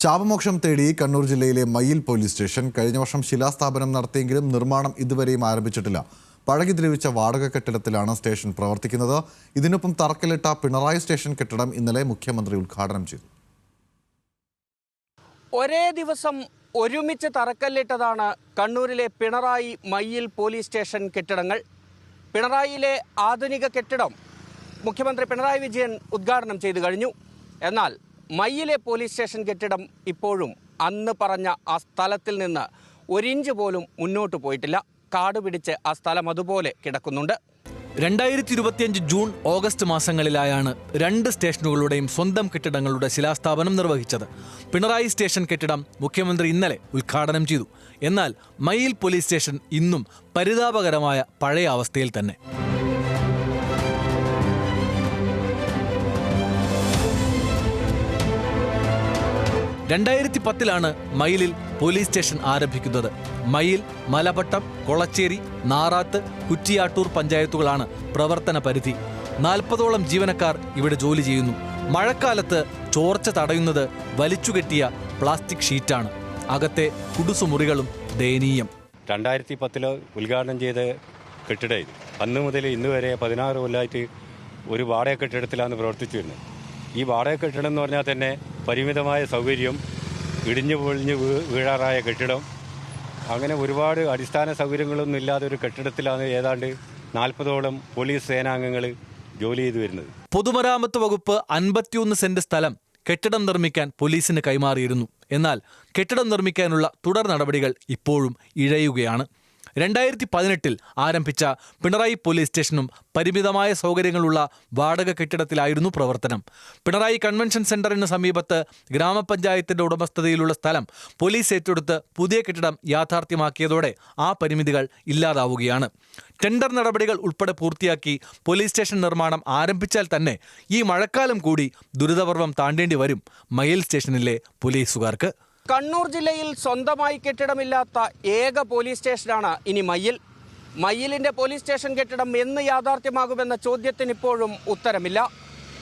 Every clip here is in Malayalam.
ശാപമോക്ഷം തേടി കണ്ണൂർ ജില്ലയിലെ മയ്യിൽ പോലീസ് സ്റ്റേഷൻ കഴിഞ്ഞ വർഷം ശിലാസ്ഥാപനം നടത്തിയെങ്കിലും നിർമ്മാണം ഇതുവരെയും ആരംഭിച്ചിട്ടില്ല. പഴകി ദ്രവിച്ച വാടക കെട്ടിടത്തിലാണ് സ്റ്റേഷൻ പ്രവർത്തിക്കുന്നത്. ഇതിനൊപ്പം തറക്കല്ലിട്ട പിണറായി സ്റ്റേഷൻ കെട്ടിടം ഇന്നലെ മുഖ്യമന്ത്രി ഉദ്ഘാടനം ചെയ്തു. ഒരേ ദിവസം ഒരുമിച്ച് തറക്കല്ലിട്ടതാണ് കണ്ണൂരിലെ പിണറായി മയ്യിൽ പോലീസ് സ്റ്റേഷൻ കെട്ടിടങ്ങൾ. പിണറായിയിലെ ആധുനിക കെട്ടിടം മുഖ്യമന്ത്രി പിണറായി വിജയൻ ഉദ്ഘാടനം ചെയ്തു കഴിഞ്ഞു. എന്നാൽ മയ്യിലെ പോലീസ് സ്റ്റേഷൻ കെട്ടിടം ഇപ്പോഴും അന്ന് പറഞ്ഞ ആ സ്ഥലത്തിൽ നിന്ന് ഒരിഞ്ച് പോലും മുന്നോട്ട് പോയിട്ടില്ല. കാട് പിടിച്ച് ആ സ്ഥലം അതുപോലെ കിടക്കുന്നുണ്ട്. 2025 ജൂൺ ഓഗസ്റ്റ് മാസങ്ങളിലായാണ് രണ്ട് സ്റ്റേഷനുകളുടെയും സ്വന്തം കെട്ടിടങ്ങളുടെ ശിലാസ്ഥാപനം നിർവഹിച്ചത്. പിണറായി സ്റ്റേഷൻ കെട്ടിടം മുഖ്യമന്ത്രി ഇന്നലെ ഉദ്ഘാടനം ചെയ്തു. എന്നാൽ മയ്യിൽ പോലീസ് സ്റ്റേഷൻ ഇന്നും പരിതാപകരമായ പഴയ അവസ്ഥയിൽ തന്നെ. 2010 മയ്യിലിൽ പോലീസ് സ്റ്റേഷൻ ആരംഭിക്കുന്നത്. മയ്യിൽ, മലപ്പട്ടം, കൊളച്ചേരി, നാറാത്ത്, കുറ്റിയാട്ടൂർ പഞ്ചായത്തുകളാണ് പ്രവർത്തന പരിധി. 40ഓളം ജീവനക്കാർ ഇവിടെ ജോലി ചെയ്യുന്നു. മഴക്കാലത്ത് ചോർച്ച തടയുന്നത് വലിച്ചുകെട്ടിയ പ്ലാസ്റ്റിക് ഷീറ്റാണ്. അകത്തെ കുടുസുമുറികളും ദയനീയം. 2010 ഉദ്ഘാടനം ചെയ്ത കെട്ടിടം അന്ന് മുതൽ ഇന്ന് വരെ 16 കൊല്ലമായിട്ട് ഒരു വാടക കെട്ടിടത്തിലാണ് പ്രവർത്തിച്ചു വരുന്നത്. ഈ വാടക കെട്ടിടം എന്ന് പറഞ്ഞാൽ തന്നെ പരിമിതമായ സൗകര്യം, ഇടിഞ്ഞു പൊളിഞ്ഞ് വീഴാറായ കെട്ടിടം, അങ്ങനെ ഒരുപാട് അടിസ്ഥാന സൗകര്യങ്ങളൊന്നും ഇല്ലാതെ ഒരു കെട്ടിടത്തിലാണ് ഏതാണ്ട് 40ഓളം പോലീസ് സേനാംഗങ്ങൾ ജോലി ചെയ്തു വരുന്നത്. പൊതുമരാമത്ത് വകുപ്പ് 51 സെന്റ് സ്ഥലം കെട്ടിടം നിർമ്മിക്കാൻ പോലീസിന് കൈമാറിയിരുന്നു. എന്നാൽ കെട്ടിടം നിർമ്മിക്കാനുള്ള തുടർ നടപടികൾ ഇപ്പോഴും ഇഴയുകയാണ്. 2018 ആരംഭിച്ച പിണറായി പോലീസ് സ്റ്റേഷനും പരിമിതമായ സൗകര്യങ്ങളുള്ള വാടക കെട്ടിടത്തിലായിരുന്നു പ്രവർത്തനം. പിണറായി കൺവെൻഷൻ സെന്ററിന് സമീപത്ത് ഗ്രാമപഞ്ചായത്തിന്റെ ഉടമസ്ഥതയിലുള്ള സ്ഥലം പോലീസ് ഏറ്റെടുത്ത് പുതിയ കെട്ടിടം യാഥാർത്ഥ്യമാക്കിയതോടെ ആ പരിമിതികൾ ഇല്ലാതാവുകയാണ്. ടെൻഡർ നടപടികൾ ഉൾപ്പെടെ പൂർത്തിയാക്കി പോലീസ് സ്റ്റേഷൻ നിർമ്മാണം ആരംഭിച്ചാൽ തന്നെ ഈ മഴക്കാലം കൂടി ദുരിതപർവം താണ്ടേണ്ടി വരും മയ്യിൽ സ്റ്റേഷനിലെ പോലീസുകാർക്ക്. കണ്ണൂർ ജില്ലയിൽ സ്വന്തമായി കെട്ടിടമില്ലാത്ത ഏക പോലീസ് സ്റ്റേഷനാണ് ഇനി മയ്യിൽ. മയ്യിലിൻ്റെ പോലീസ് സ്റ്റേഷൻ കെട്ടിടം എന്ന് യാഥാർത്ഥ്യമാകുമെന്ന ചോദ്യത്തിന് ഇപ്പോഴും ഉത്തരമില്ല.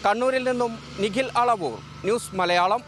കണ്ണൂരിൽ നിന്നും നിഖിൽ അളവൂർ, ന്യൂസ് മലയാളം.